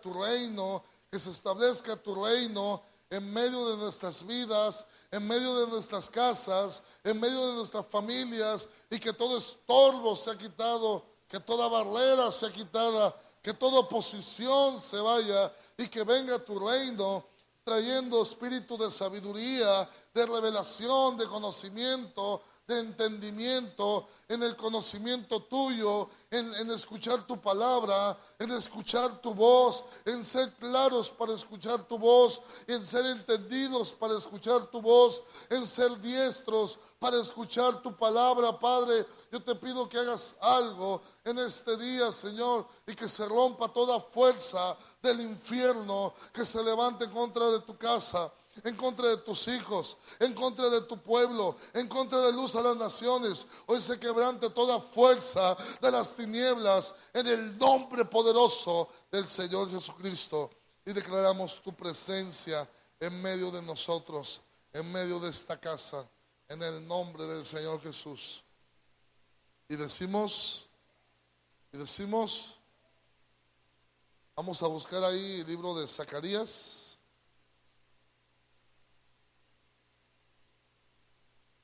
tu reino, que se establezca tu reino en medio de nuestras vidas, en medio de nuestras casas, en medio de nuestras familias, y que todo estorbo sea quitado, que toda barrera sea quitada, que toda oposición se vaya, y que venga tu reino trayendo espíritu de sabiduría, de revelación, de conocimiento, de entendimiento, en el conocimiento tuyo, en escuchar tu palabra, en escuchar tu voz, en ser claros para escuchar tu voz, en ser entendidos para escuchar tu voz, en ser diestros para escuchar tu palabra, Padre. Yo te pido que hagas algo en este día, Señor, y que se rompa toda fuerza del infierno que se levante en contra de tu casa, en contra de tus hijos, en contra de tu pueblo, en contra de Luz a las Naciones. Hoy se quebrante toda fuerza de las tinieblas en el nombre poderoso del Señor Jesucristo, y declaramos tu presencia en medio de nosotros, en medio de esta casa, en el nombre del Señor Jesús. Y decimos, vamos a buscar ahí el libro de Zacarías.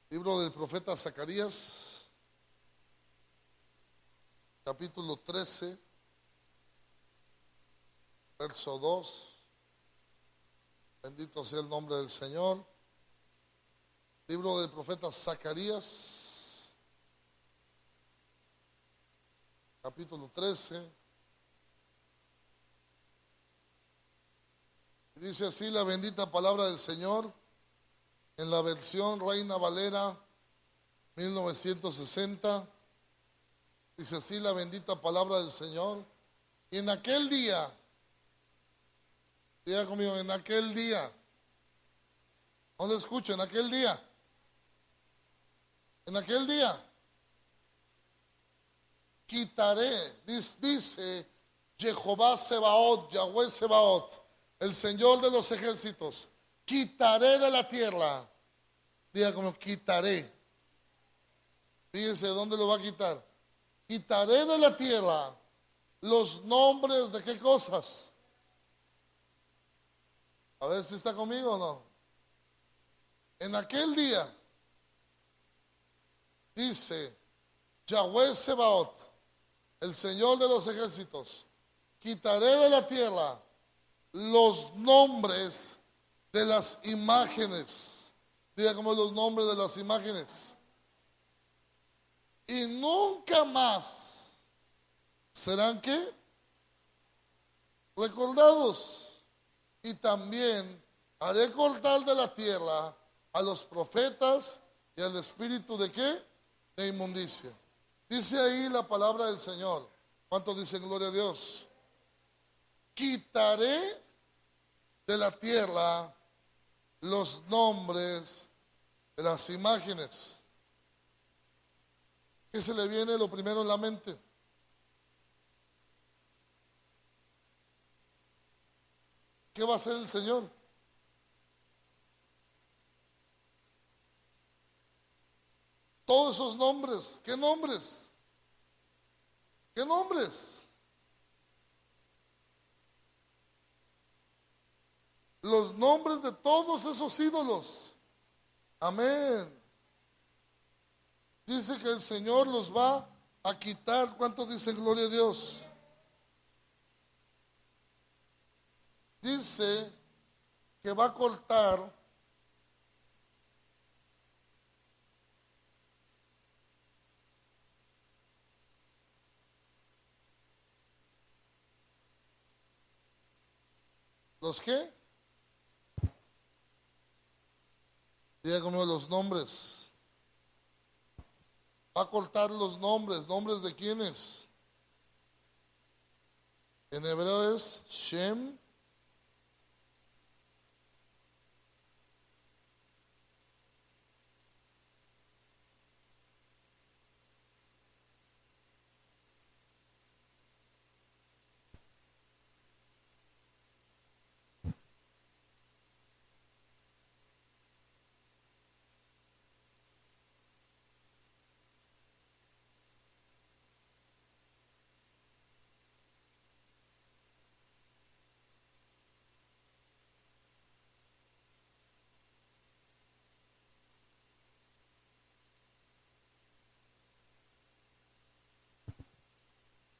Libro del profeta Zacarías, capítulo 13, verso 2. Bendito sea el nombre del Señor. Libro del profeta Zacarías, capítulo 13. Dice así la bendita palabra del Señor, en la versión Reina Valera 1960. Dice así la bendita palabra del Señor. Y en aquel día, diga conmigo, en aquel día, no lo escucho, en aquel día, quitaré, dice Jehová Sebaot, Yahweh Sebaot, el Señor de los ejércitos, quitaré de la tierra. Diga como quitaré. Fíjense dónde lo va a quitar. Quitaré de la tierra los nombres de qué cosas. A ver si está conmigo o no. En aquel día, dice Yahweh Sebaot, el Señor de los ejércitos, quitaré de la tierra los nombres de las imágenes. Diga como los nombres de las imágenes. Y nunca más serán ¿qué? Recordados. Y también haré cortar de la tierra a los profetas y al espíritu de ¿qué? De inmundicia. Dice ahí la palabra del Señor. ¿Cuántos dicen gloria a Dios? Quitaré de la tierra los nombres de las imágenes. ¿Qué se le viene lo primero en la mente? ¿Qué va a hacer el Señor? Todos esos nombres. ¿Qué nombres? ¿Qué nombres? Los nombres de todos esos ídolos. Amén. Dice que el Señor los va a quitar. ¿Cuántos dicen gloria a Dios? Dice que va a cortar ¿los qué? Diga conmigo los nombres. Va a cortar los nombres. ¿Nombres de quiénes? En hebreo es Shem.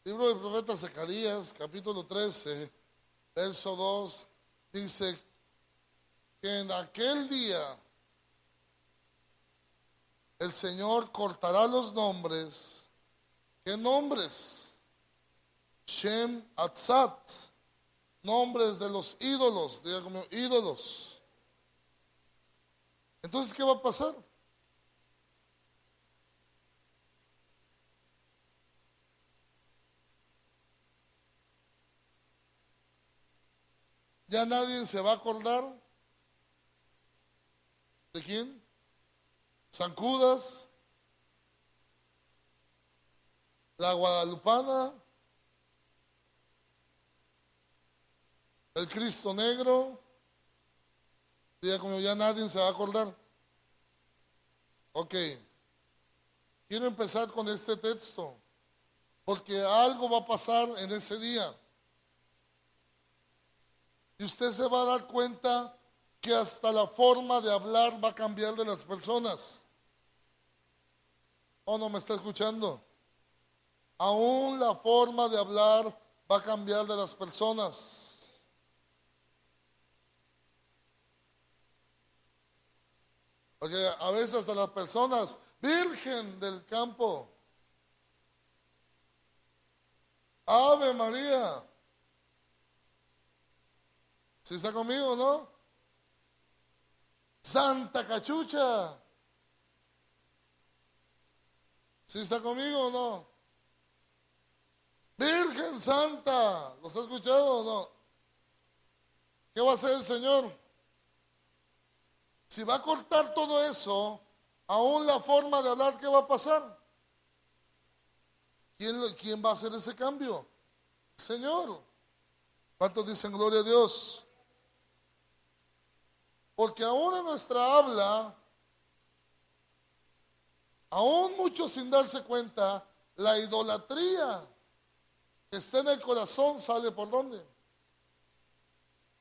Libro del profeta Zacarías, capítulo 13, verso 2, dice que en aquel día el Señor cortará los nombres. ¿Qué nombres? Shem Atzat, nombres de los ídolos, diga como ídolos. Entonces, ¿qué va a pasar? Ya nadie se va a acordar. ¿De quién? Zancudas, la Guadalupana, el Cristo Negro. Diga como ya nadie se va a acordar. Ok, quiero empezar con este texto, porque algo va a pasar en ese día. Y usted se va a dar cuenta que hasta la forma de hablar va a cambiar de las personas. ¿O no me está escuchando? Aún la forma de hablar va a cambiar de las personas. Porque a veces hasta las personas, virgen del campo, Ave María. ¿Sí está conmigo o no? Santa Cachucha. ¿Sí está conmigo o no? Virgen Santa. ¿Los ha escuchado o no? ¿Qué va a hacer el Señor? Si va a cortar todo eso, aún la forma de hablar, ¿qué va a pasar? ¿Quién va a hacer ese cambio? El Señor. ¿Cuántos dicen gloria a Dios? Porque aún en nuestra habla, aún muchos sin darse cuenta, la idolatría que está en el corazón sale ¿por dónde?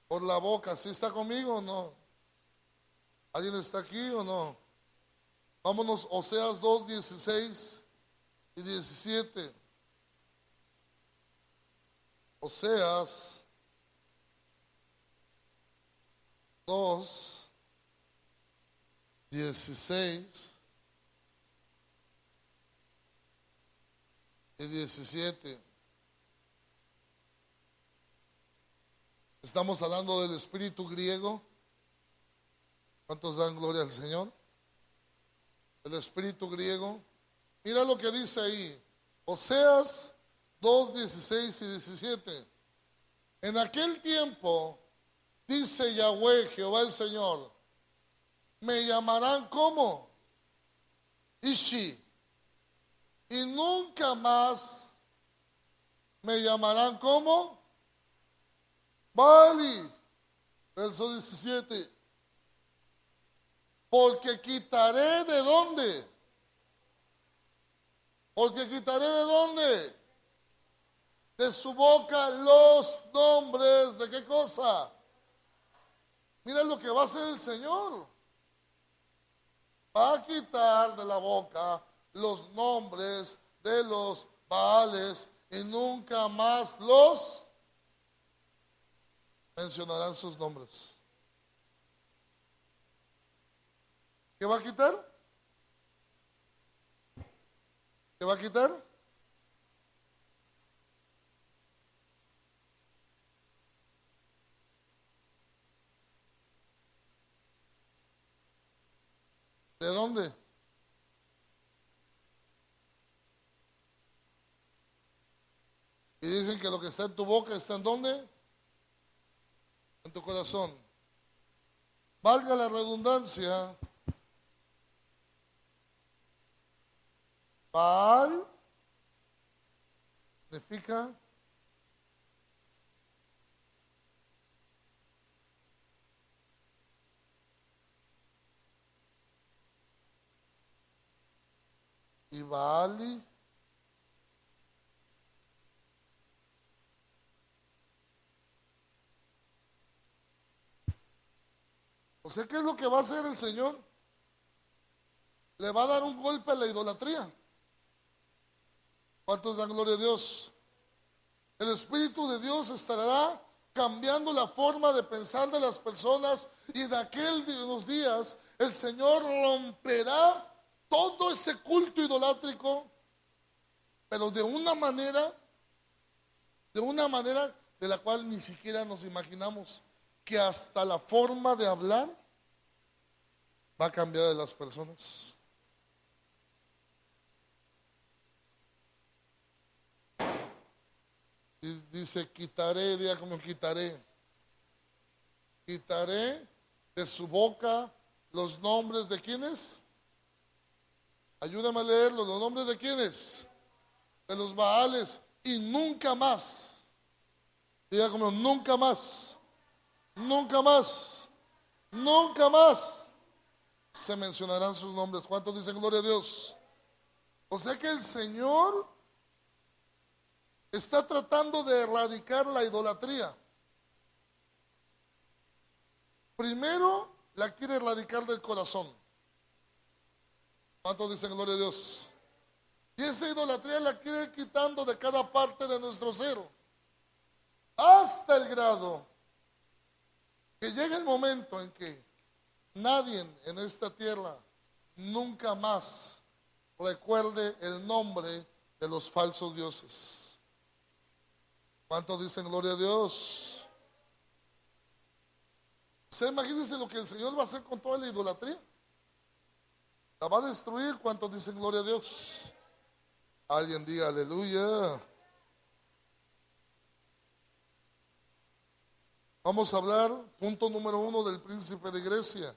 Por la boca. ¿Sí está conmigo o no? ¿Alguien está aquí o no? Vámonos, Oseas 2, 16 y 17. Oseas 2, 16 y 17. Estamos hablando del espíritu griego. ¿Cuántos dan gloria al Señor? El espíritu griego. Mira lo que dice ahí. Oseas 2, 16 y 17. En aquel tiempo, dice Yahweh, Jehová el Señor, me llamarán como Ishi, y nunca más me llamarán como Bali. Verso 17. Porque quitaré de dónde. Porque quitaré de dónde. De su boca los nombres de qué cosa. Mira lo que va a hacer el Señor. Va a quitar de la boca los nombres de los Baales y nunca más los mencionarán sus nombres. ¿Qué va a quitar? ¿Qué va a quitar? ¿De dónde? Y dicen que lo que está en tu boca está en dónde? En tu corazón. Valga la redundancia. Baal significa y Baali o sea, ¿qué es lo que va a hacer el Señor? Le va a dar un golpe a la idolatría. ¿Cuántos dan gloria a Dios? El Espíritu de Dios estará cambiando la forma de pensar de las personas, y en los días el Señor romperá todo ese culto idolátrico, pero de una manera de la cual ni siquiera nos imaginamos, que hasta la forma de hablar va a cambiar de las personas. Y dice, quitaré, diga como quitaré de su boca los nombres de quiénes. Ayúdame a leerlo, los nombres de quiénes, de los Baales, y nunca más, diga como nunca más, nunca más, nunca más se mencionarán sus nombres. ¿Cuántos dicen gloria a Dios? O sea que el Señor está tratando de erradicar la idolatría. Primero la quiere erradicar del corazón. ¿Cuántos dicen gloria a Dios? Y esa idolatría la quiere ir quitando de cada parte de nuestro ser, hasta el grado que llegue el momento en que nadie en esta tierra nunca más recuerde el nombre de los falsos dioses. ¿Cuántos dicen gloria a Dios? O sea, imagínense lo que el Señor va a hacer con toda la idolatría. La va a destruir. ¿Cuántos dicen gloria a Dios? Alguien diga aleluya. Vamos a hablar, punto número 1, del príncipe de Grecia.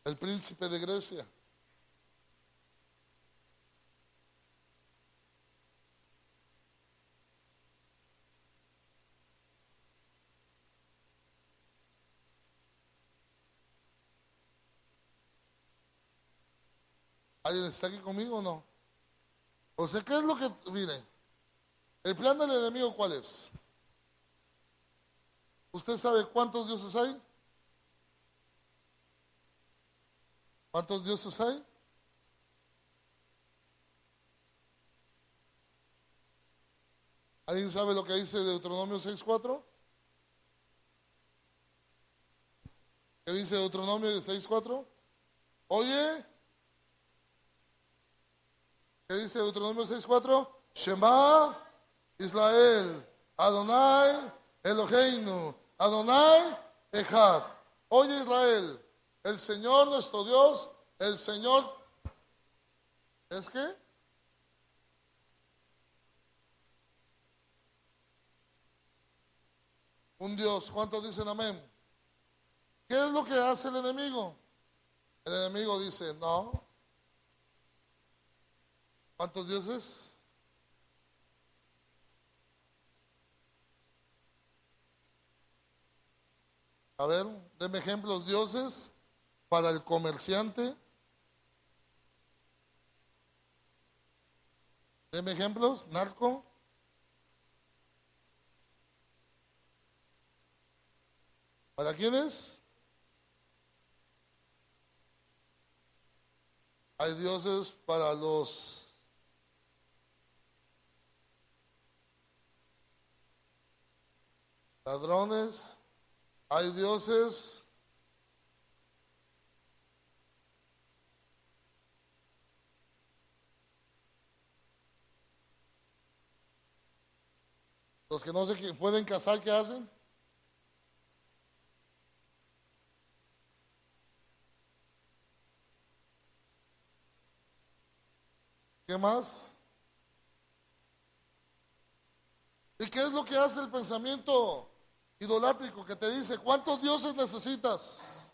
El príncipe de Grecia. ¿Alguien está aquí conmigo o no? O sea, ¿qué es lo que, mire, el plan del enemigo cuál es? ¿Usted sabe cuántos dioses hay? ¿Cuántos dioses hay? ¿Alguien sabe lo que dice Deuteronomio 6:4? ¿Qué dice Deuteronomio 6:4? Oye, ¿qué dice Deuteronomio 6:4? Shema Israel, Adonai Eloheinu, Adonai Echad. Oye Israel, el Señor nuestro Dios, el Señor, ¿es qué? Un Dios. ¿Cuántos dicen amén? ¿Qué es lo que hace el enemigo? El enemigo dice, no. ¿Cuántos dioses? A ver, denme ejemplos. Dioses para el comerciante. Denme ejemplos. Narco. ¿Para quiénes? Hay dioses para los ladrones. Hay dioses los que no se pueden casar, ¿qué hacen? ¿Qué más? ¿Y qué es lo que hace el pensamiento idolátrico que te dice, ¿cuántos dioses necesitas?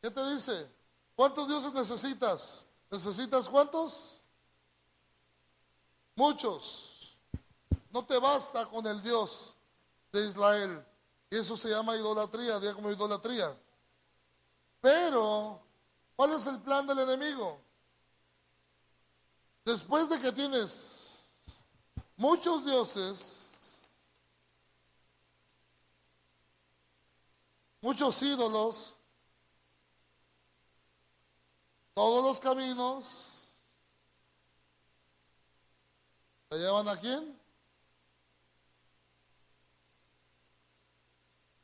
¿Qué te dice? ¿Cuántos dioses necesitas? ¿Necesitas cuántos? Muchos. No te basta con el Dios de Israel. Y eso se llama idolatría, diga como idolatría. Pero, ¿cuál es el plan del enemigo? Después de que tienes muchos dioses, muchos ídolos, todos los caminos ¿te llevan a quién?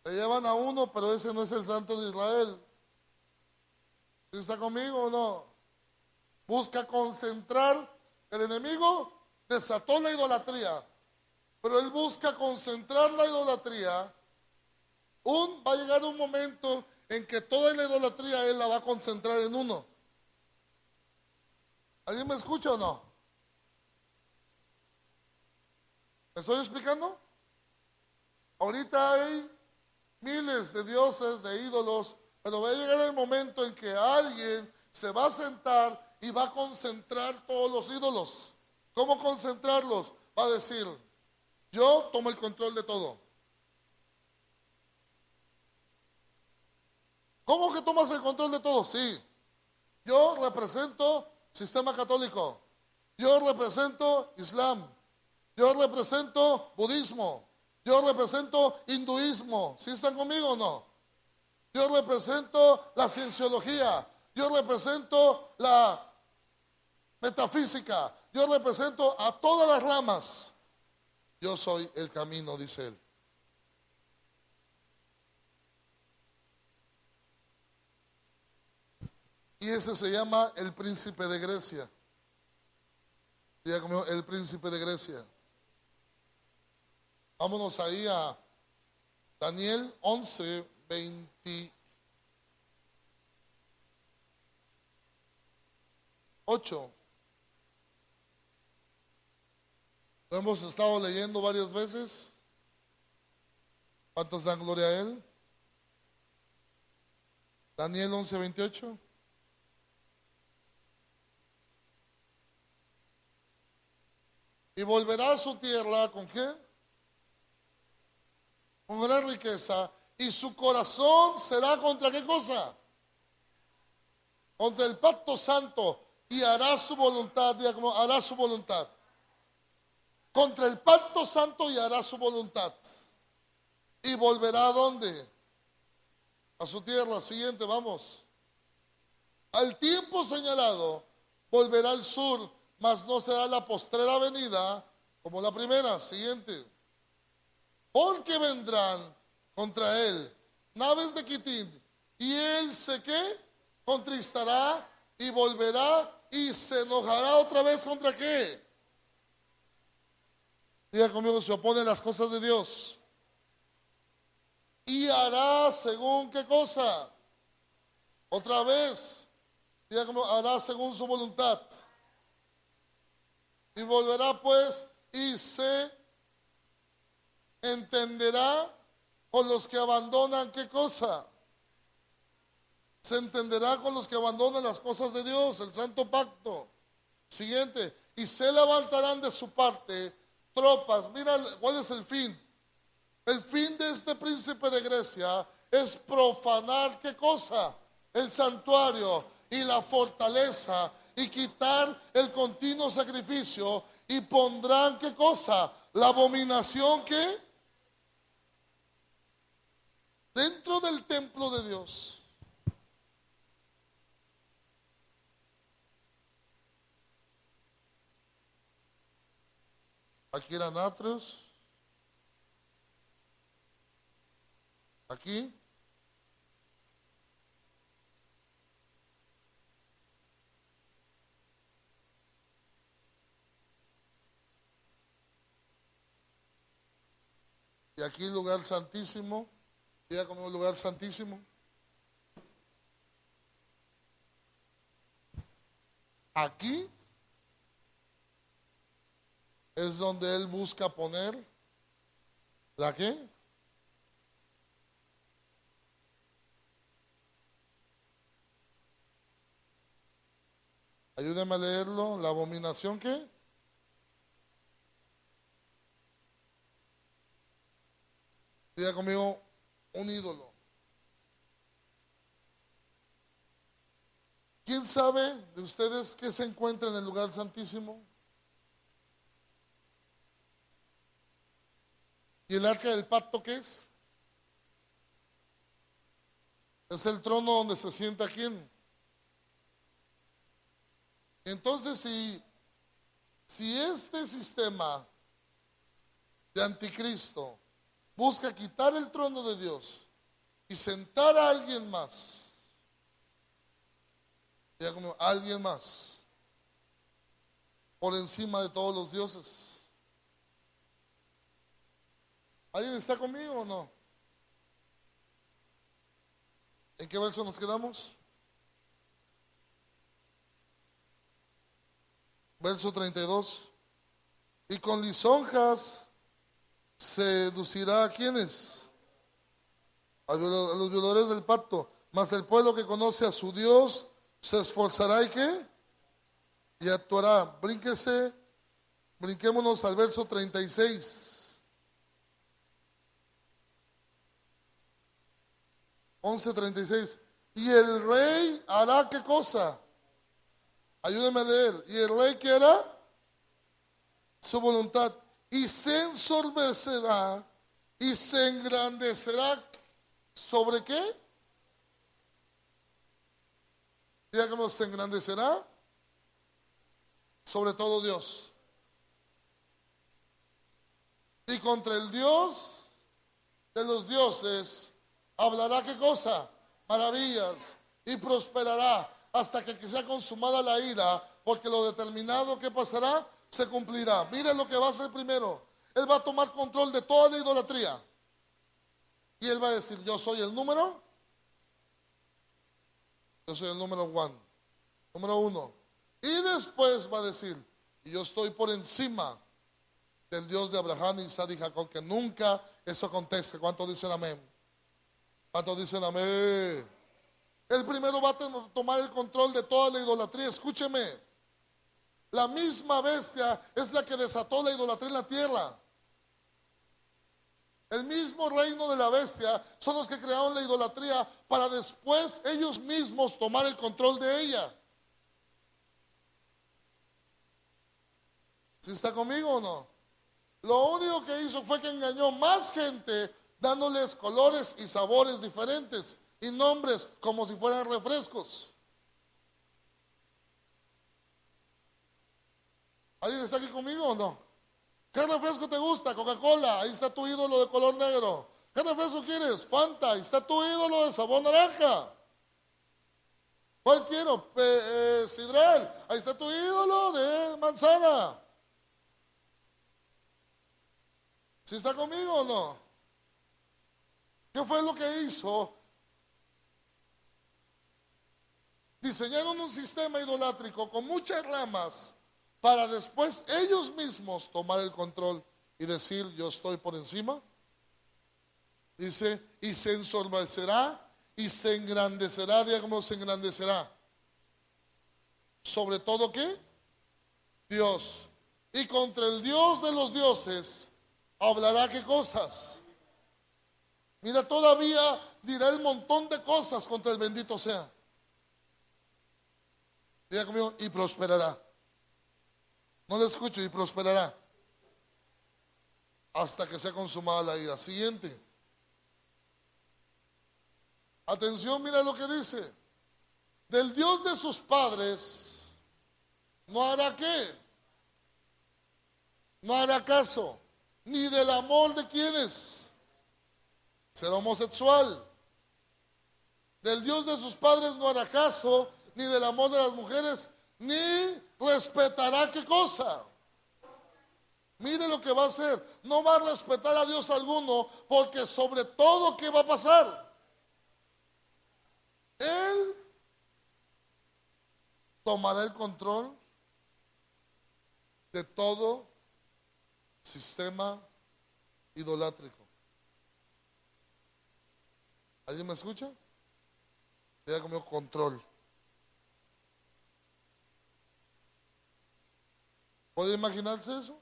Te llevan a uno, pero ese no es el Santo de Israel. ¿Sí está conmigo o no? Busca concentrar. El enemigo desató la idolatría, pero él busca concentrar la idolatría. Va a llegar un momento en que toda la idolatría él la va a concentrar en uno. ¿Alguien me escucha o no? ¿Me estoy explicando? Ahorita hay miles de dioses, de ídolos, pero va a llegar el momento en que alguien se va a sentar y va a concentrar todos los ídolos. ¿Cómo concentrarlos? Va a decir, yo tomo el control de todo. ¿Cómo que tomas el control de todo? Sí. Yo represento sistema católico. Yo represento Islam. Yo represento budismo. Yo represento hinduismo. ¿Sí están conmigo o no? Yo represento la cienciología. Yo represento la metafísica. Yo represento a todas las ramas. Yo soy el camino, dice él. Y ese se llama el príncipe de Grecia. Diga conmigo, el príncipe de Grecia. Vámonos ahí a Daniel 11, 28. Lo hemos estado leyendo varias veces. ¿Cuántos dan gloria a él? Daniel 11, 28. Y volverá a su tierra, ¿con qué? Con gran riqueza. Y su corazón será contra qué cosa? Contra el pacto santo. Y hará su voluntad. Diga como hará su voluntad. Contra el pacto santo y hará su voluntad. Y volverá ¿a dónde? A su tierra. Siguiente, vamos. Al tiempo señalado volverá al sur, mas no será la postrera venida como la primera. Siguiente. Porque vendrán contra él naves de Quitín, y él se ¿qué? Contristará y volverá y se enojará otra vez contra qué. Diga conmigo, se opone a las cosas de Dios. Y hará según qué cosa. Otra vez. Diga conmigo, hará según su voluntad. Y volverá pues y se entenderá con los que abandonan ¿qué cosa? Se entenderá con los que abandonan las cosas de Dios, el santo pacto. Siguiente. Y se levantarán de su parte tropas. Mira, ¿cuál es el fin? El fin de este príncipe de Grecia es profanar ¿qué cosa? El santuario y la fortaleza, y quitar el continuo sacrificio, y pondrán ¿qué cosa? La abominación que dentro del templo de Dios. Aquí eran atrios. Aquí. Y aquí lugar santísimo. Diga conmigo lugar santísimo. Aquí es donde él busca poner ¿la qué? Ayúdeme a leerlo. ¿La abominación qué? Diga conmigo, un ídolo. ¿Quién sabe de ustedes qué se encuentra en el lugar santísimo? ¿Y el arca del pacto qué es? Es el trono donde se sienta quién. Entonces, si este sistema de anticristo busca quitar el trono de Dios y sentar a alguien más, ya como alguien más, por encima de todos los dioses. ¿Alguien está conmigo o no? ¿En qué verso nos quedamos? Verso 32. Y con lisonjas seducirá a quienes, a los violadores del pacto, mas el pueblo que conoce a su Dios se esforzará y ¿qué? Y actuará. Brinquémonos al verso 36. 11:36. Y el rey hará ¿qué cosa? Ayúdeme a leer. ¿Y el rey qué hará? Su voluntad. Y se ensorbecerá y se engrandecerá. ¿Sobre qué? Diga cómo se engrandecerá. Sobre todo Dios. Y contra el Dios de los dioses hablará ¿qué cosa? Maravillas. Y prosperará hasta que sea consumada la ira, porque lo determinado que pasará se cumplirá. Mire lo que va a hacer primero. Él va a tomar control de toda la idolatría. Y él va a decir, yo soy el número. Yo soy el número uno. Y después va a decir, y yo estoy por encima del Dios de Abraham, Isaac y Jacob, que nunca eso acontece. ¿Cuántos dicen amén? ¿Cuántos dicen amén? Él primero va a tomar el control de toda la idolatría. Escúcheme, la misma bestia es la que desató la idolatría en la tierra. El mismo reino de la bestia son los que crearon la idolatría para después ellos mismos tomar el control de ella. ¿Sí está conmigo o no? Lo único que hizo fue que engañó más gente dándoles colores y sabores diferentes y nombres como si fueran refrescos. ¿Alguien está aquí conmigo o no? ¿Qué refresco te gusta? Coca-Cola, ahí está tu ídolo de color negro. ¿Qué refresco quieres? Fanta, ahí está tu ídolo de sabor naranja. ¿Cuál quiero? Sidral, ahí está tu ídolo de manzana. ¿Sí está conmigo o no? ¿Qué fue lo que hizo? Diseñaron un sistema idolátrico con muchas ramas para después ellos mismos tomar el control y decir, yo estoy por encima. Dice, y se ensorbecerá y se engrandecerá. Diga cómo se engrandecerá. Sobre todo, ¿qué? Dios. Y contra el Dios de los dioses hablará ¿qué cosas? Mira, todavía dirá el montón de cosas contra el bendito sea. Diga conmigo, y prosperará. No le escucho, y prosperará. Hasta que sea consumada la ira. Siguiente. Atención, mira lo que dice. Del Dios de sus padres no hará ¿qué? No hará caso. Ni del amor de quienes. Será homosexual. Del Dios de sus padres no hará caso, ni del amor de las mujeres, ni respetará ¿qué cosa? Mire lo que va a hacer. No va a respetar a Dios alguno, porque sobre todo, ¿qué va a pasar? Él tomará el control de todo sistema idolátrico. ¿Alguien me escucha? Diga conmigo, control. ¿Puede imaginarse eso?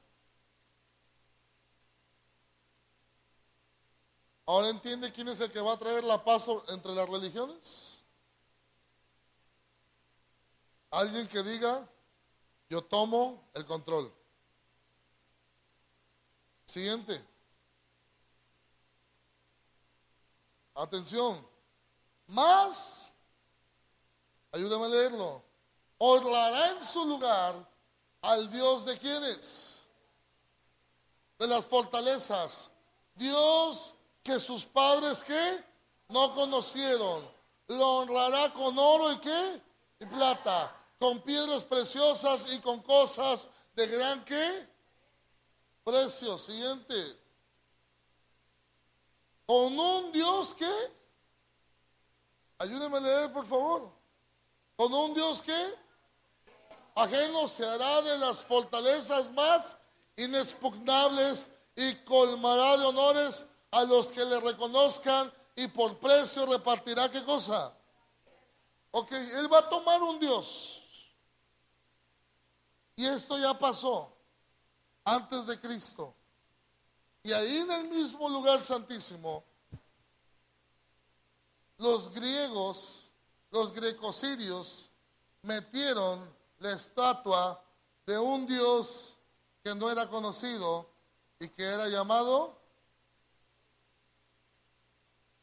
¿Ahora entiende quién es el que va a traer la paz entre las religiones? Alguien que diga, yo tomo el control. Siguiente. Atención. Más, ayúdame a leerlo, honrará en su lugar al Dios de quienes, de las fortalezas, Dios que sus padres ¿qué? No conocieron, lo honrará con oro y ¿qué? Y plata, con piedras preciosas y con cosas de gran ¿qué? Precio. Siguiente. Con un Dios que, ayúdeme a leer por favor, con un Dios que ajeno se hará de las fortalezas más inexpugnables y colmará de honores a los que le reconozcan y por precio repartirá ¿qué cosa? Ok, él va a tomar un Dios. Y esto ya pasó antes de Cristo. Y ahí en el mismo lugar santísimo, los griegos, los grecosirios, metieron la estatua de un Dios que no era conocido y que era llamado,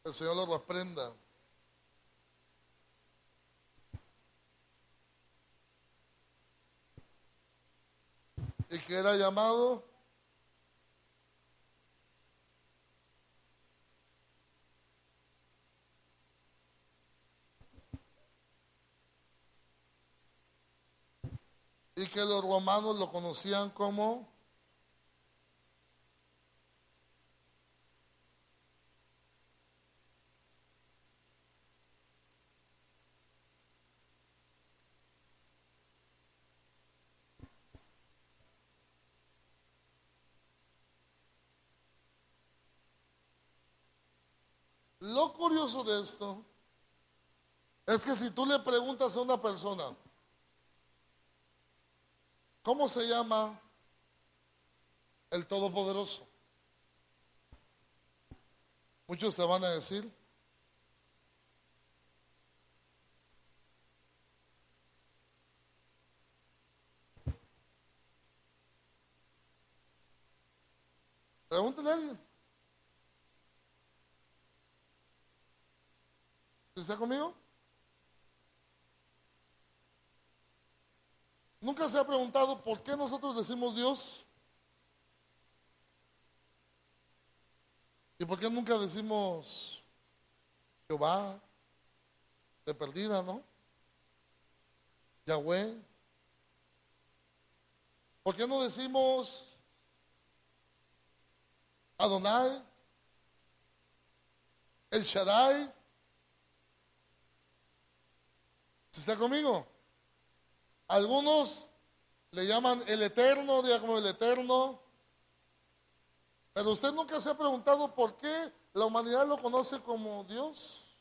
el Señor lo reprenda. Y que era llamado y que los romanos lo conocían como lo curioso de esto es que si tú le preguntas a una persona, ¿cómo se llama el Todopoderoso? Muchos te van a decir, pregúntale a alguien. ¿Está conmigo? ¿Nunca se ha preguntado por qué nosotros decimos Dios? ¿Y por qué nunca decimos Jehová? De perdida, ¿no? Yahweh. ¿Por qué no decimos Adonai? El Shaddai. ¿Sí está conmigo? Algunos le llaman el Eterno, diga como el Eterno. Pero usted nunca se ha preguntado por qué la humanidad lo conoce como Dios.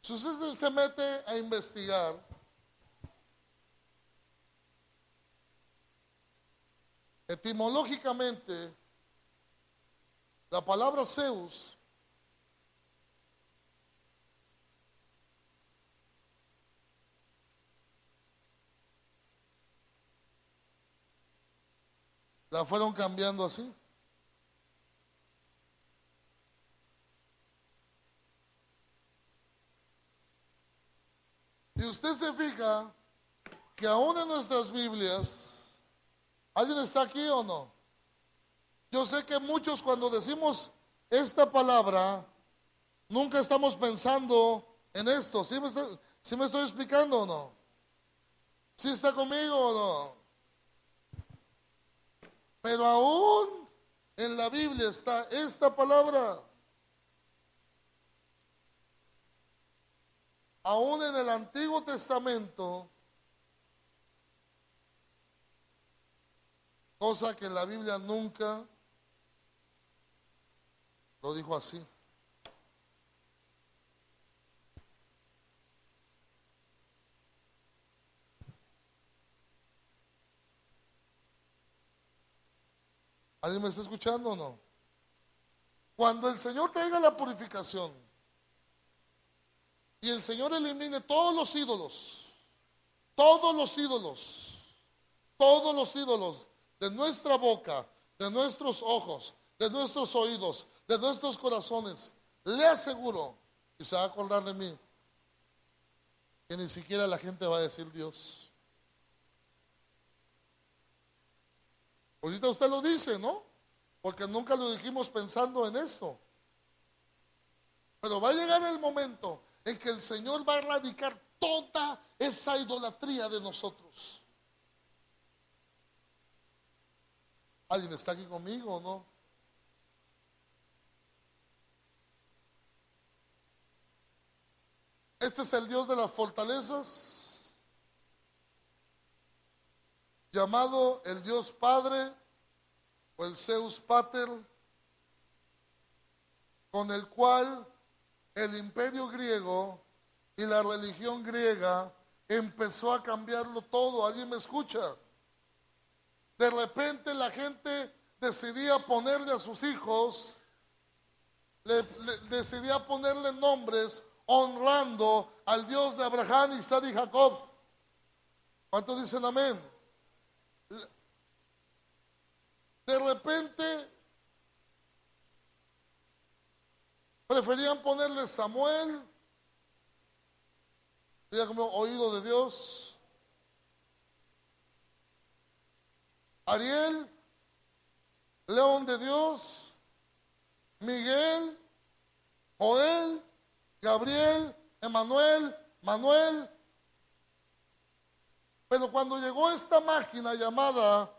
Si usted se mete a investigar, etimológicamente, la palabra Zeus la fueron cambiando así. Y usted se fija que aún en nuestras Biblias, ¿alguien está aquí o no? Yo sé que muchos cuando decimos esta palabra, nunca estamos pensando en esto. ¿Sí me estoy explicando o no? ¿Sí está conmigo o no? Pero aún en la Biblia está esta palabra. Aún en el Antiguo Testamento, cosa que la Biblia nunca lo dijo así. ¿Alguien me está escuchando o no? Cuando el Señor traiga la purificación y el Señor elimine todos los ídolos, todos los ídolos, todos los ídolos de nuestra boca, de nuestros ojos, de nuestros oídos, de nuestros corazones, le aseguro y se va a acordar de mí, que ni siquiera la gente va a decir Dios. Ahorita usted lo dice, ¿no? Porque nunca lo dijimos pensando en esto. Pero va a llegar el momento en que el Señor va a erradicar toda esa idolatría de nosotros. ¿Alguien está aquí conmigo o no? Este es el Dios de las fortalezas, llamado el Dios Padre o el Zeus Pater, con el cual el imperio griego y la religión griega empezó a cambiarlo todo. ¿Alguien me escucha? De repente la gente decidía ponerle a sus hijos, decidía ponerle nombres honrando al Dios de Abraham, Isaac y Jacob. ¿Cuántos dicen amén? De repente preferían ponerle Samuel, ya como oído de Dios, Ariel, león de Dios, Miguel, Joel, Gabriel, Emanuel, Manuel. Pero cuando llegó esta máquina llamada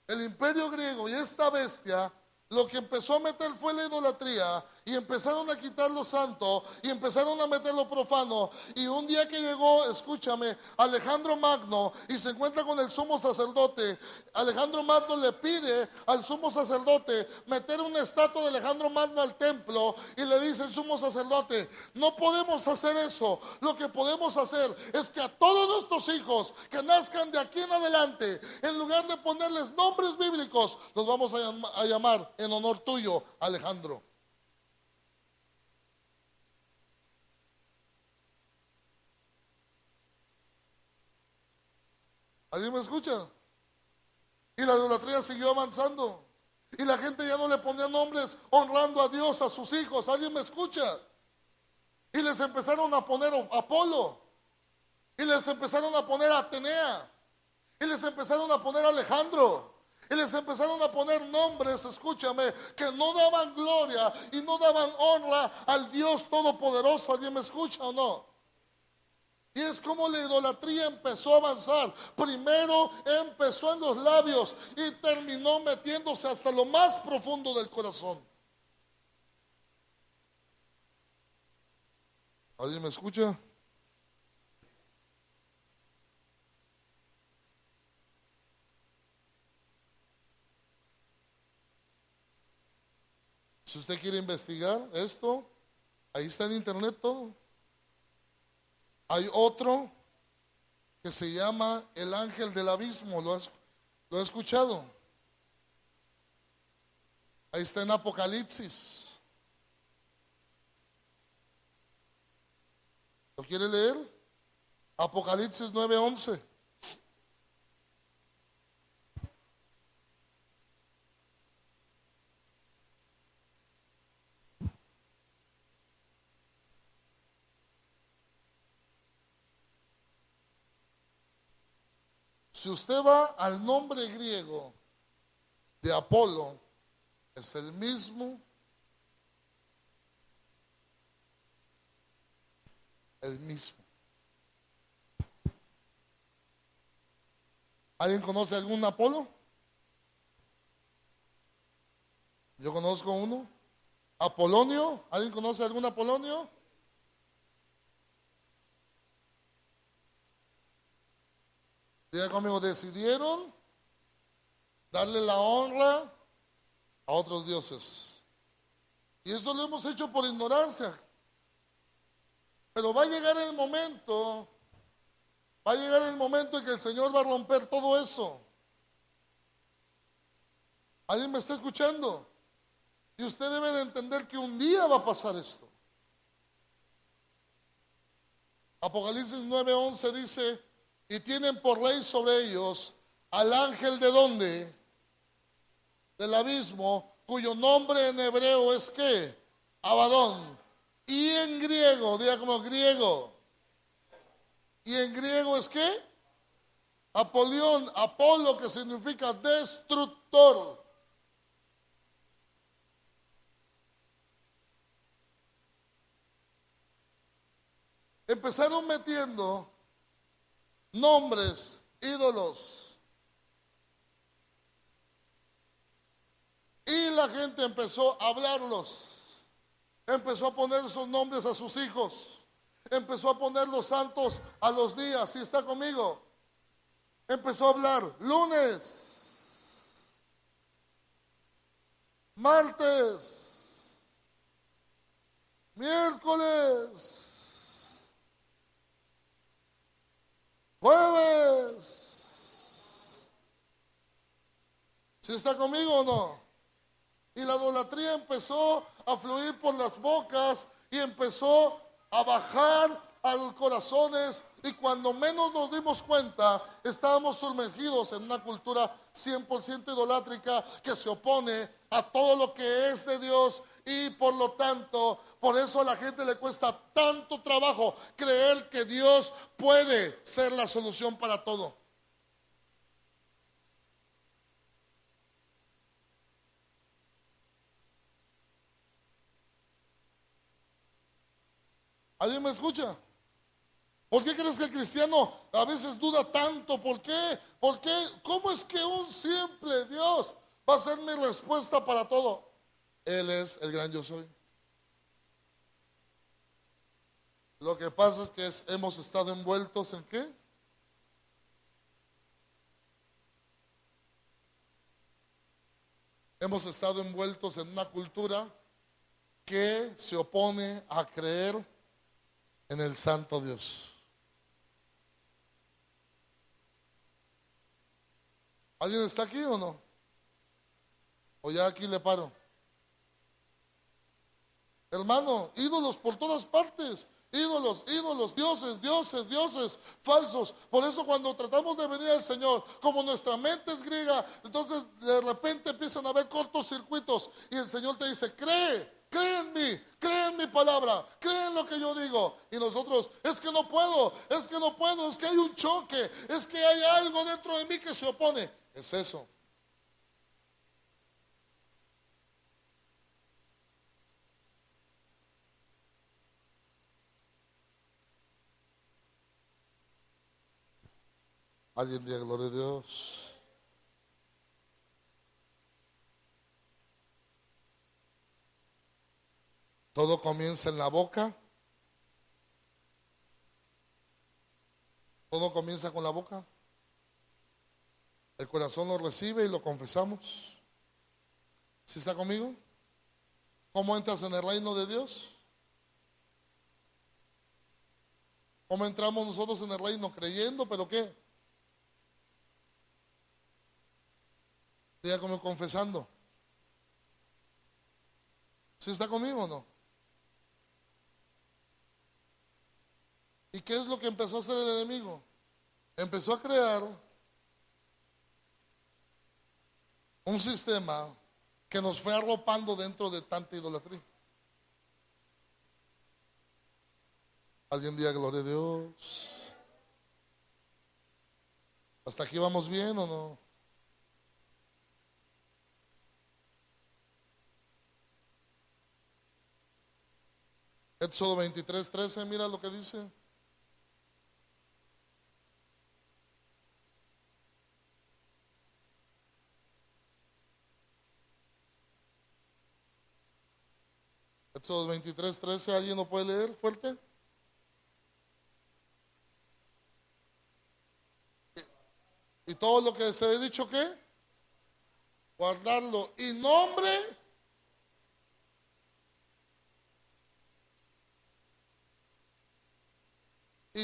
el imperio griego y esta bestia, lo que empezó a meter fue la idolatría, y empezaron a quitar lo santo y empezaron a meter lo profano. Y un día que llegó, escúchame, Alejandro Magno y se encuentra con el sumo sacerdote, Alejandro Magno le pide al sumo sacerdote meter una estatua de Alejandro Magno al templo, y le dice el sumo sacerdote: no podemos hacer eso. Lo que podemos hacer es que a todos nuestros hijos que nazcan de aquí en adelante, en lugar de ponerles nombres bíblicos, los vamos a llamar en honor tuyo, Alejandro. ¿Alguien me escucha? Y la idolatría siguió avanzando, y la gente ya no le ponía nombres honrando a Dios a sus hijos. ¿Alguien me escucha? Y les empezaron a poner Apolo, y les empezaron a poner Atenea, y les empezaron a poner Alejandro, y les empezaron a poner nombres, escúchame, que no daban gloria y no daban honra al Dios Todopoderoso. ¿Alguien me escucha o no? Y es como la idolatría empezó a avanzar. Primero empezó en los labios y terminó metiéndose hasta lo más profundo del corazón. ¿Alguien me escucha? Si usted quiere investigar esto, ahí está en internet todo. Hay otro que se llama el ángel del abismo. ¿Lo ha escuchado? Ahí está en Apocalipsis. ¿Lo quiere leer? Apocalipsis 9:11. Si usted va al nombre griego de Apolo, es el mismo, el mismo. ¿Alguien conoce algún Apolo? Yo conozco uno. Apolonio. ¿Alguien conoce algún Apolonio? Diga conmigo: decidieron darle la honra a otros dioses. Y eso lo hemos hecho por ignorancia. Pero va a llegar el momento en que el Señor va a romper todo eso. ¿Alguien me está escuchando? Y usted debe de entender que un día va a pasar esto. Apocalipsis 9:11 dice: y tienen por ley sobre ellos al ángel de ¿dónde? Del abismo, cuyo nombre en hebreo es ¿qué? Abadón. Y en griego, diga como griego. ¿Y en griego es qué? Apolión, Apolo, que significa destructor. Empezaron metiendo nombres, ídolos. Y la gente empezó a hablarlos. Empezó a poner esos nombres a sus hijos. Empezó a poner los santos a los días. ¿Sí está conmigo? Empezó a hablar lunes, martes, miércoles, jueves. ¿Sí está conmigo o no? Y la idolatría empezó a fluir por las bocas y empezó a bajar a los corazones, y cuando menos nos dimos cuenta, estábamos sumergidos en una cultura 100% idolátrica que se opone a todo lo que es de Dios, y por lo tanto, por eso a la gente le cuesta tanto trabajo creer que Dios puede ser la solución para todo. ¿Alguien me escucha? ¿Por qué crees que el cristiano a veces duda tanto? ¿Por qué? ¿Por qué? ¿Cómo es que un simple Dios va a ser mi respuesta para todo? Él es el gran yo soy. Lo que pasa es que hemos estado envueltos ¿en qué? Hemos estado envueltos en una cultura que se opone a creer en el santo Dios. ¿Alguien está aquí o no? ¿O ya aquí le paro? Hermano, ídolos por todas partes. Ídolos, ídolos, dioses, dioses, dioses falsos. Por eso cuando tratamos de venir al Señor, como nuestra mente es griega, entonces de repente empiezan a haber cortocircuitos y el Señor te dice, cree en mí, cree en mi palabra, cree en lo que yo digo. Y nosotros, es que no puedo, es que no puedo, es que hay un choque, es que hay algo dentro de mí que se opone. Es eso. Alguien diga gloria a Dios. Todo comienza en la boca. Todo comienza con la boca. El corazón lo recibe y lo confesamos. ¿Sí está conmigo? ¿Cómo entras en el reino de Dios? ¿Cómo entramos nosotros en el reino? Creyendo, ¿pero qué? Diga como confesando. ¿Sí está conmigo o no? ¿Y qué es lo que empezó a hacer el enemigo? Empezó a crear un sistema que nos fue arropando dentro de tanta idolatría. Alguien diga gloria a Dios. ¿Hasta aquí vamos bien o no? Éxodo 23:13, mira lo que dice. Éxodo 23:13, ¿alguien lo puede leer fuerte? Y todo lo que se ha dicho, ¿qué? Guardarlo. Y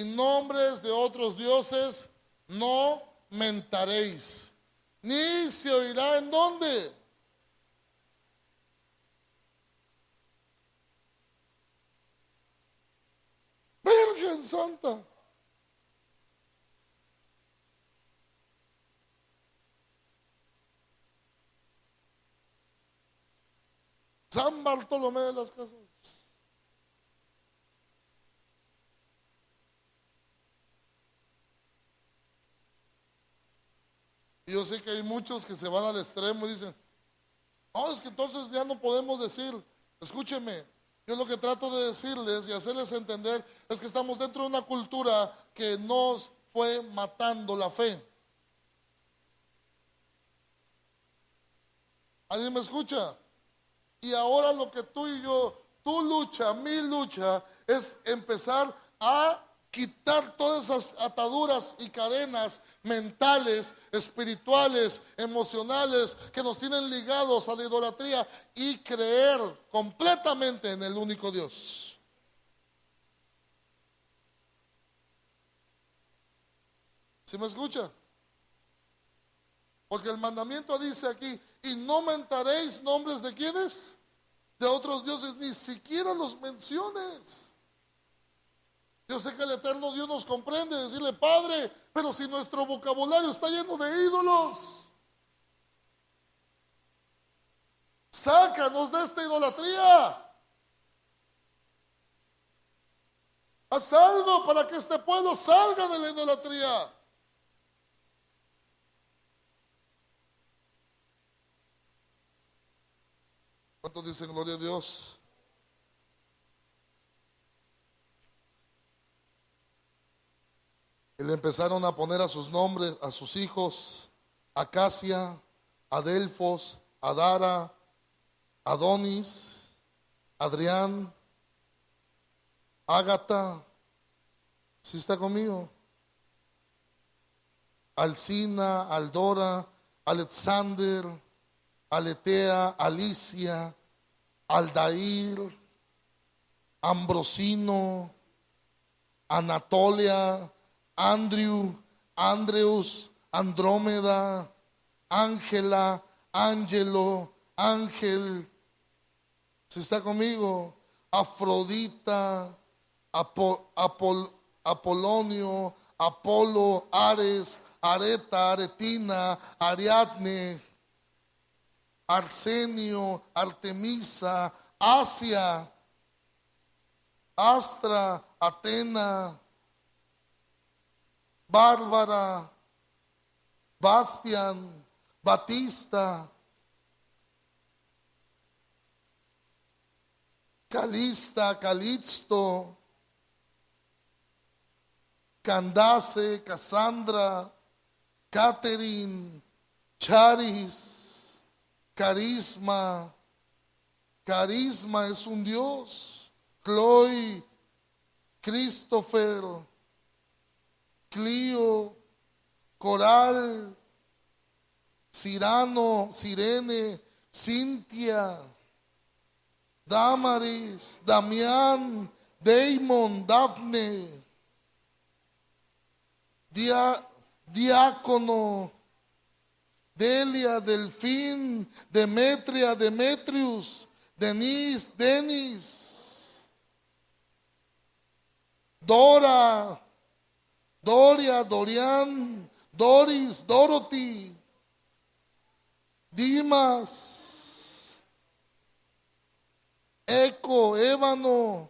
nombres de otros dioses no mentaréis, ni se oirá en dónde. Virgen Santa. San Bartolomé de las Casas. Y yo sé que hay muchos que se van al extremo y dicen, no, es que entonces ya no podemos decir. Escúcheme, yo lo que trato de decirles y hacerles entender es que estamos dentro de una cultura que nos fue matando la fe. ¿Alguien me escucha? Y ahora lo que tú y yo, tu lucha, mi lucha, es empezar a quitar todas esas ataduras y cadenas mentales, espirituales, emocionales que nos tienen ligados a la idolatría y creer completamente en el único Dios. ¿Sí me escucha? Porque el mandamiento dice aquí, y no mentaréis nombres de quiénes, de otros dioses, ni siquiera los menciones. Yo sé que el eterno Dios nos comprende, decirle, Padre, pero si nuestro vocabulario está lleno de ídolos, sácanos de esta idolatría. Haz algo para que este pueblo salga de la idolatría. ¿Cuántos dicen gloria a Dios? Y le empezaron a poner a sus nombres, a sus hijos, Acacia, Adelfos, Adara, Adonis, Adrián, Ágata, ¿sí está conmigo? Alcina, Aldora, Alexander, Aletea, Alicia, Aldair, Ambrosino, Anatolia, Andrew, Andreus, Andrómeda, Ángela, Ángelo, Ángel, ¿se está conmigo? Afrodita, Apolonio, Apolo, Ares, Areta, Aretina, Ariadne, Arsenio, Artemisa, Asia, Astra, Atena, Bárbara, Bastian, Batista, Calista, Calixto, Candace, Cassandra, Catherine, Charis, Carisma. Carisma es un Dios. Chloe, Christopher, Clio, Coral, Cirano, Sirene, Cintia, Damaris, Damián, Damon, Dafne, Diácono, Delia, Delfín, Demetria, Demetrius, Denise, Denis, Dora, Doria, Dorian, Doris, Dorothy, Dimas, Eco, Ébano,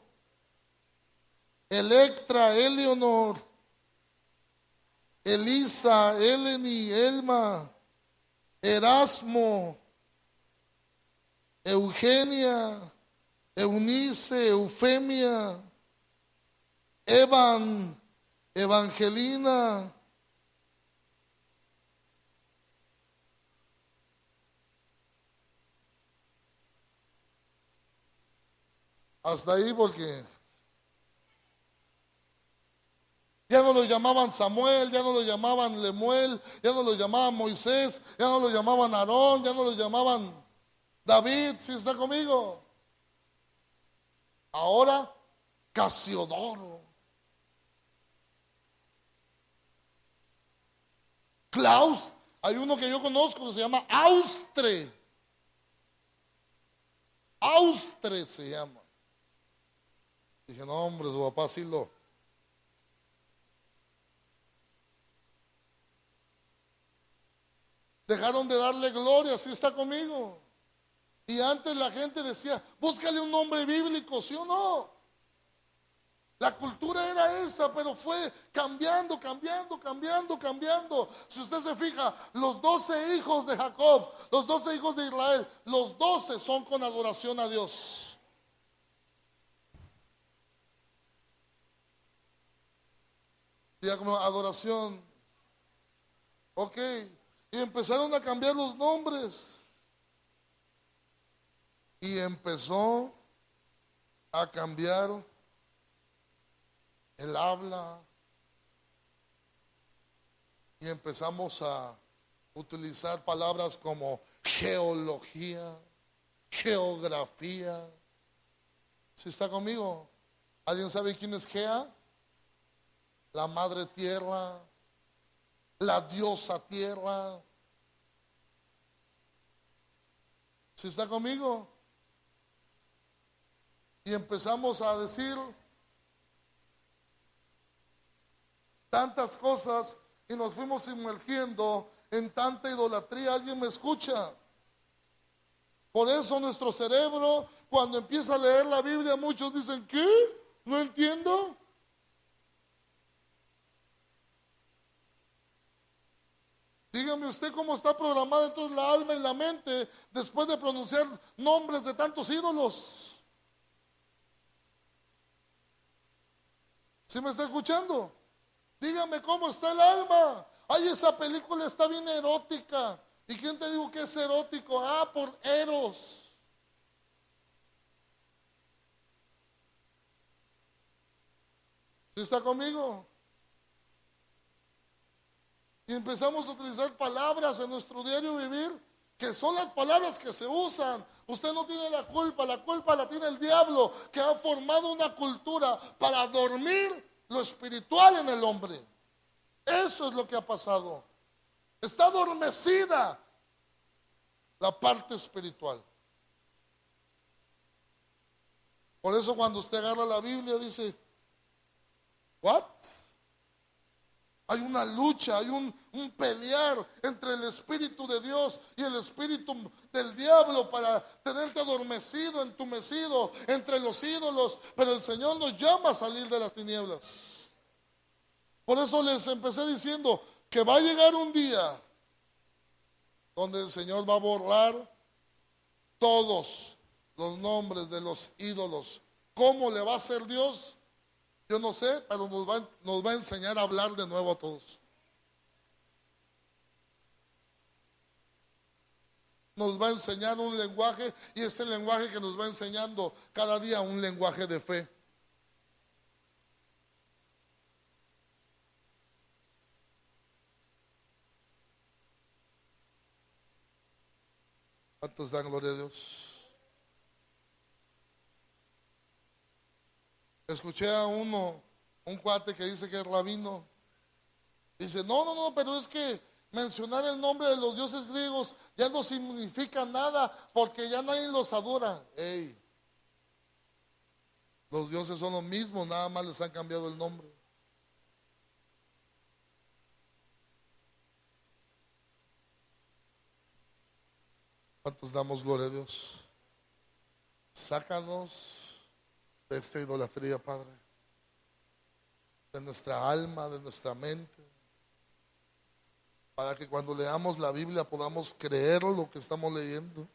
Electra, Eleonor, Elisa, Eleni, Elma, Erasmo, Eugenia, Eunice, Eufemia, Evan, Evangelina, hasta ahí, porque ya no lo llamaban Samuel, ya no lo llamaban Lemuel, ya no lo llamaban Moisés, ya no lo llamaban Aarón, ya no lo llamaban David, si está conmigo. Ahora Casiodoro, Klaus, hay uno que yo conozco que se llama Austre. Austre se llama. Dije, no hombre, su papá sí lo. Dejaron de darle gloria, ¿sí está conmigo? Y antes la gente decía, búscale un nombre bíblico, ¿sí o no? La cultura era esa, pero fue cambiando, cambiando, cambiando, cambiando. Si usted se fija, los 12 hijos de Jacob, los 12 hijos de Israel, los 12 son con adoración a Dios. Diga como adoración. Ok. Y empezaron a cambiar los nombres. Y empezó a cambiar el habla. Y empezamos a utilizar palabras como geología, geografía. ¿Sí está conmigo? ¿Alguien sabe quién es Gea? La madre tierra, la diosa tierra. ¿Sí está conmigo? Y empezamos a decir tantas cosas y nos fuimos sumergiendo en tanta idolatría. ¿Alguien me escucha? Por eso nuestro cerebro, cuando empieza a leer la Biblia, muchos dicen, ¿qué? ¿No entiendo? Dígame usted cómo está programada entonces la alma y la mente después de pronunciar nombres de tantos ídolos. ¿Sí me está escuchando? Dígame cómo está el alma. Ay, esa película está bien erótica. ¿Y quién te dijo que es erótico? Ah, por Eros. ¿Sí está conmigo? Y empezamos a utilizar palabras en nuestro diario vivir que son las palabras que se usan. Usted no tiene la culpa la tiene el diablo, que ha formado una cultura para dormir lo espiritual en el hombre. Eso es lo que ha pasado. Está adormecida la parte espiritual. Por eso cuando usted agarra la Biblia dice, ¿what? Hay una lucha, hay un pelear entre el Espíritu de Dios y el Espíritu del diablo para tenerte adormecido, entumecido entre los ídolos. Pero el Señor nos llama a salir de las tinieblas. Por eso les empecé diciendo que va a llegar un día donde el Señor va a borrar todos los nombres de los ídolos. ¿Cómo le va a hacer Dios? Yo no sé, pero nos va a enseñar a hablar de nuevo a todos. Nos va a enseñar un lenguaje y ese lenguaje que nos va enseñando cada día un lenguaje de fe. ¿Cuántos dan gloria a Dios? Escuché a un cuate que dice que es rabino. Dice, no, pero es que mencionar el nombre de los dioses griegos ya no significa nada porque ya nadie los adora. Ey, los dioses son los mismos, nada más les han cambiado el nombre. ¿Cuántos damos gloria a Dios? Sácanos de esta idolatría, Padre, de nuestra alma, de nuestra mente, para que cuando leamos la Biblia podamos creer lo que estamos leyendo.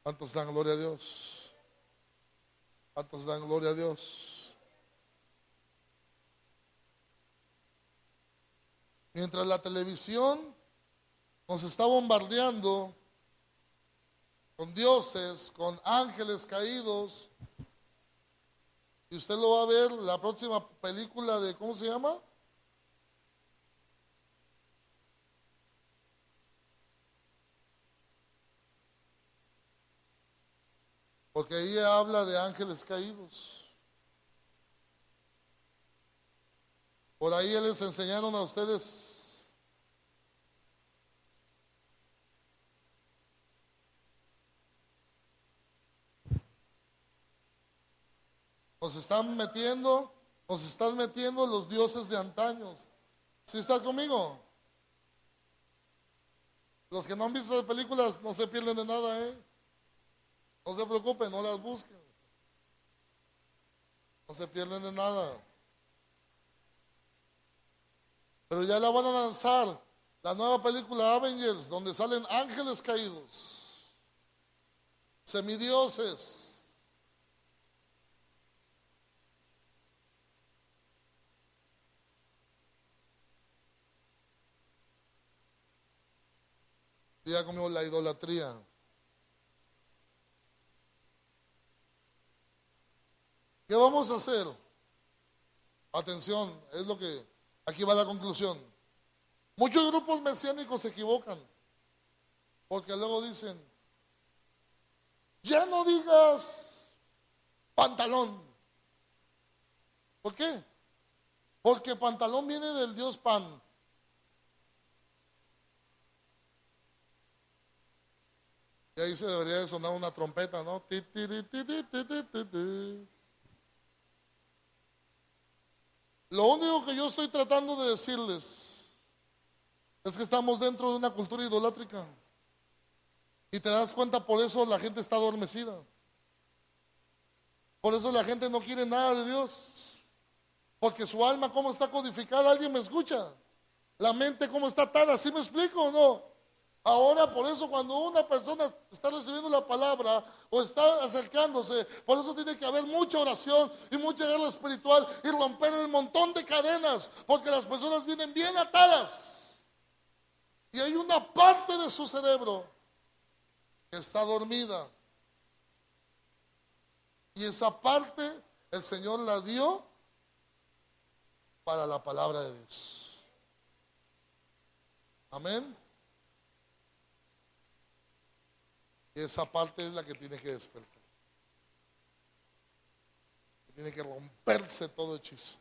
¿Cuántos dan gloria a Dios? ¿Cuántos dan gloria a Dios? Mientras la televisión nos está bombardeando con dioses, con ángeles caídos, y usted lo va a ver la próxima película de, ¿cómo se llama? Porque ahí habla de ángeles caídos. Por ahí les enseñaron a ustedes nos están metiendo los dioses de antaños. ¿Sí está conmigo? Los que no han visto las películas no se pierden de nada, ¿eh? No se preocupen, no las busquen. No se pierden de nada. Pero ya la van a lanzar, la nueva película Avengers, donde salen ángeles caídos, semidioses. Diga conmigo, la idolatría. ¿Qué vamos a hacer? Atención, es lo que aquí va la conclusión. Muchos grupos mesiánicos se equivocan, porque luego dicen, ya no digas pantalón. ¿Por qué? Porque pantalón viene del dios Pan. Y ahí se debería de sonar una trompeta, ¿no? Ti, ti, ti, ti, ti, ti, ti, ti. Lo único que yo estoy tratando de decirles es que estamos dentro de una cultura idolátrica. Y te das cuenta, por eso la gente está adormecida. Por eso la gente no quiere nada de Dios. Porque su alma, ¿cómo está codificada? ¿Alguien me escucha? La mente, ¿cómo está atada? ¿Sí me explico o no? Ahora, por eso cuando una persona está recibiendo la palabra o está acercándose, por eso tiene que haber mucha oración y mucha guerra espiritual y romper el montón de cadenas, porque las personas vienen bien atadas. Y hay una parte de su cerebro que está dormida. Y esa parte el Señor la dio para la palabra de Dios. Amén. Y esa parte es la que tiene que despertar. Tiene que romperse todo hechizo.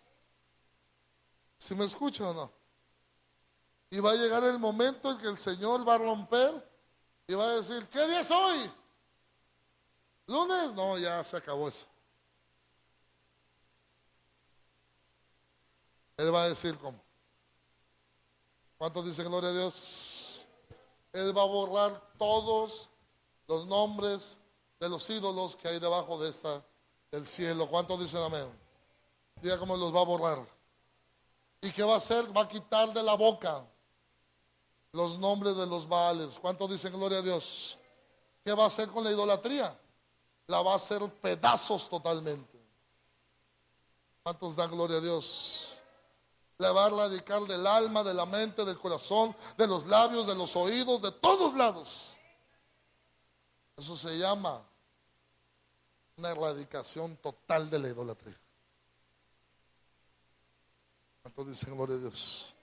¿Sí me escucha o no? Y va a llegar el momento en que el Señor va a romper y va a decir, ¿qué día es hoy? ¿Lunes? No, ya se acabó eso. Él va a decir cómo. ¿Cuántos dicen gloria a Dios? Él va a borrar todos los nombres de los ídolos que hay debajo de del cielo. ¿Cuántos dicen amén? Diga cómo los va a borrar. ¿Y qué va a hacer? Va a quitar de la boca los nombres de los Baales. ¿Cuántos dicen gloria a Dios? ¿Qué va a hacer con la idolatría? La va a hacer pedazos totalmente. ¿Cuántos dan gloria a Dios? La va a erradicar del alma, de la mente, del corazón, de los labios, de los oídos, de todos lados. Eso se llama una erradicación total de la idolatría. ¿Cuántos dicen gloria a Dios?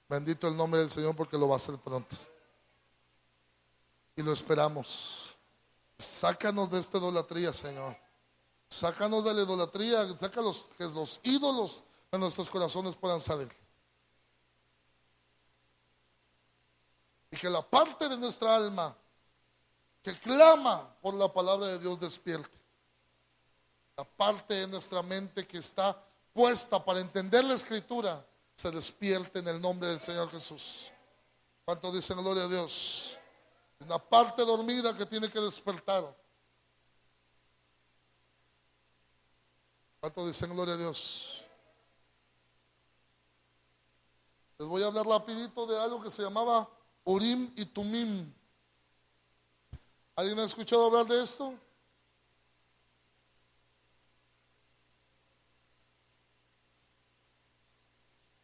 Bendito el nombre del Señor porque lo va a hacer pronto. Y lo esperamos. Sácanos de esta idolatría, Señor. Sácanos de la idolatría. Sácanos que los ídolos de nuestros corazones puedan salir. Y que la parte de nuestra alma que clama por la palabra de Dios despierte. La parte de nuestra mente que está puesta para entender la escritura se despierte en el nombre del Señor Jesús. ¿Cuántos dicen gloria a Dios? Una parte dormida que tiene que despertar. ¿Cuántos dicen gloria a Dios? Les voy a hablar rapidito de algo que se llamaba Urim y Tumim. ¿Alguien ha escuchado hablar de esto?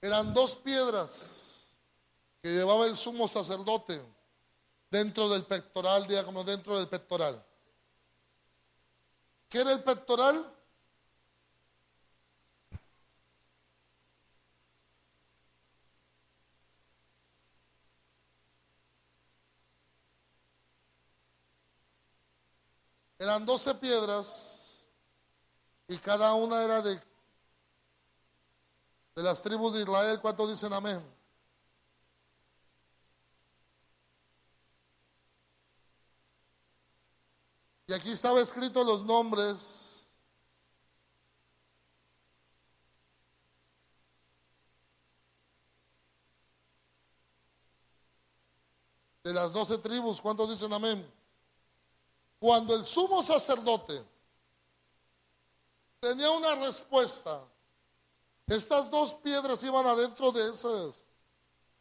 Eran dos piedras que llevaba el sumo sacerdote dentro del pectoral, digamos, dentro del pectoral. ¿Qué era el pectoral? Eran 12 piedras y cada una era de las tribus de Israel. ¿Cuántos dicen amén? Y aquí estaba escrito los nombres de las 12 tribus. ¿Cuántos dicen amén? cuando el sumo sacerdote tenía una respuesta, estas dos piedras iban adentro de esas.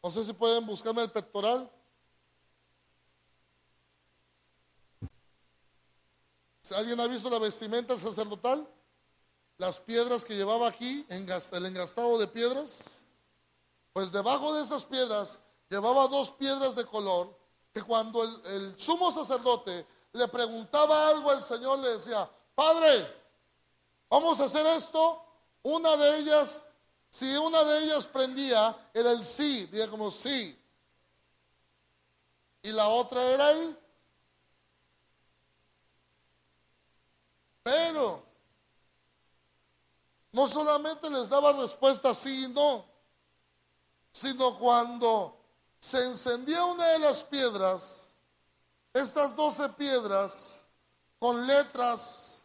No sé si pueden buscarme el pectoral. ¿Alguien ha visto la vestimenta sacerdotal? Las piedras que llevaba aquí, el engastado de piedras. Pues debajo de esas piedras llevaba dos piedras de color, que cuando el sumo sacerdote le preguntaba algo al Señor, le decía: Padre, vamos a hacer esto. Una de ellas, si una de ellas prendía, era el sí, diga como sí. Y la otra era el pero. No solamente les daba respuesta sí y no, sino cuando se encendía una de las piedras, estas 12 piedras con letras,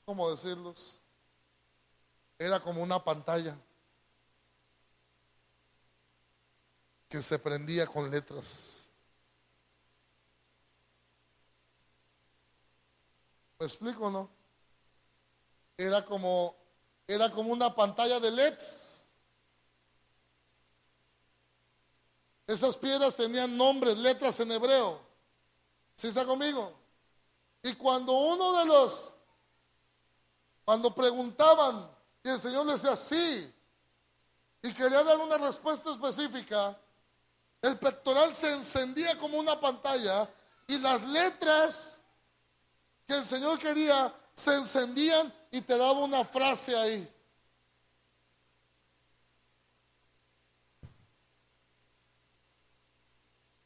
¿cómo decirlos? Era como una pantalla que se prendía con letras. ¿Me explico o no? Era como una pantalla de LEDs. Esas piedras tenían nombres, letras en hebreo. ¿Sí está conmigo? Y cuando preguntaban y el Señor le decía sí, y quería dar una respuesta específica, el pectoral se encendía como una pantalla y las letras que el Señor quería se encendían y te daba una frase ahí.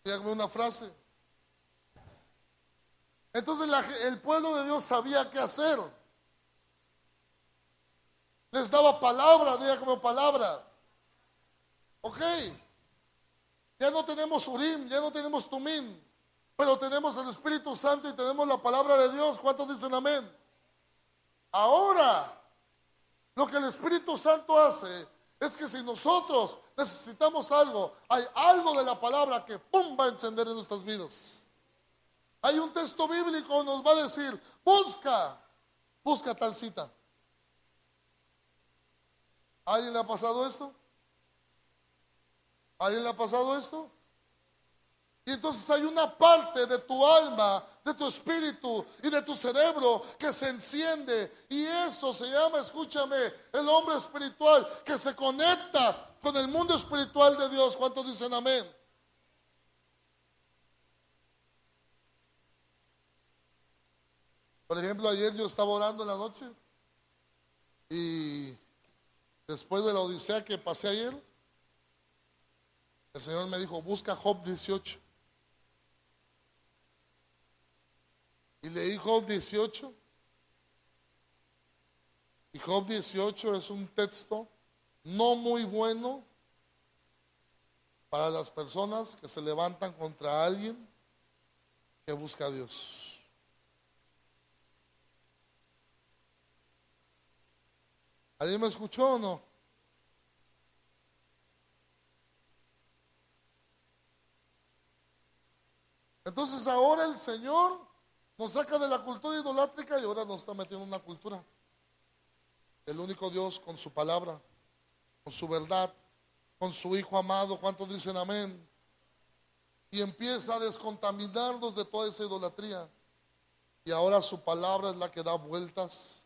Dígame una frase. Entonces el pueblo de Dios sabía qué hacer. Les daba palabra, dígame palabra. Ok. Ya no tenemos Urim, ya no tenemos Tumim, pero tenemos el Espíritu Santo y tenemos la palabra de Dios. ¿Cuántos dicen amén? Ahora, lo que el Espíritu Santo hace es que si nosotros necesitamos algo, hay algo de la palabra que ¡pum!, va a encender en nuestras vidas. Hay un texto bíblico que nos va a decir: busca tal cita. ¿A alguien le ha pasado esto? ¿A alguien le ha pasado esto? Y entonces hay una parte de tu alma, de tu espíritu y de tu cerebro que se enciende. Y eso se llama, escúchame, el hombre espiritual que se conecta con el mundo espiritual de Dios. ¿Cuántos dicen amén? Por ejemplo, ayer yo estaba orando en la noche y después de la odisea que pasé ayer, el Señor me dijo: busca Job 18. Y leí Job 18. Y Job 18 es un texto no muy bueno para las personas que se levantan contra alguien que busca a Dios. ¿Alguien me escuchó o no? Entonces ahora el Señor nos saca de la cultura idolátrica y ahora nos está metiendo en una cultura. El único Dios con su palabra, con su verdad, con su Hijo amado. ¿Cuántos dicen amén? Y empieza a descontaminarnos de toda esa idolatría. Y ahora su palabra es la que da vueltas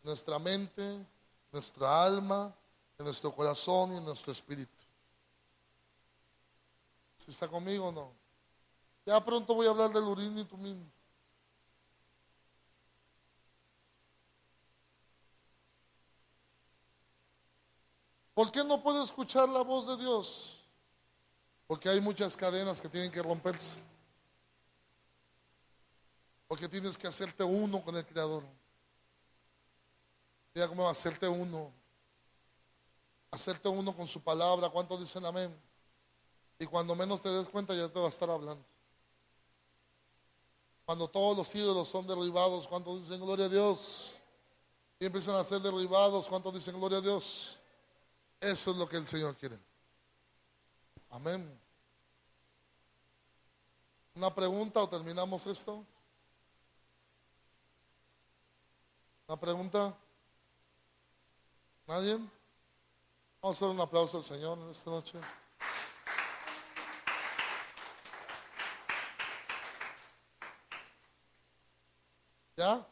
en nuestra mente, nuestra alma, en nuestro corazón y en nuestro espíritu. ¿Sí está conmigo o no? Ya pronto voy a hablar del Urim y Tumim. ¿Por qué no puedo escuchar la voz de Dios? Porque hay muchas cadenas que tienen que romperse. Porque tienes que hacerte uno con el Creador. Diga cómo hacerte uno. Hacerte uno con su palabra. ¿Cuántos dicen amén? Y cuando menos te des cuenta ya te va a estar hablando. Cuando todos los ídolos son derribados, ¿cuántos dicen gloria a Dios? Y empiezan a ser derribados, ¿cuántos dicen gloria a Dios? Eso es lo que el Señor quiere. Amén. ¿Una pregunta o terminamos esto? ¿Una pregunta? ¿Nadie? Vamos a hacer un aplauso al Señor en esta noche. ¿Ya?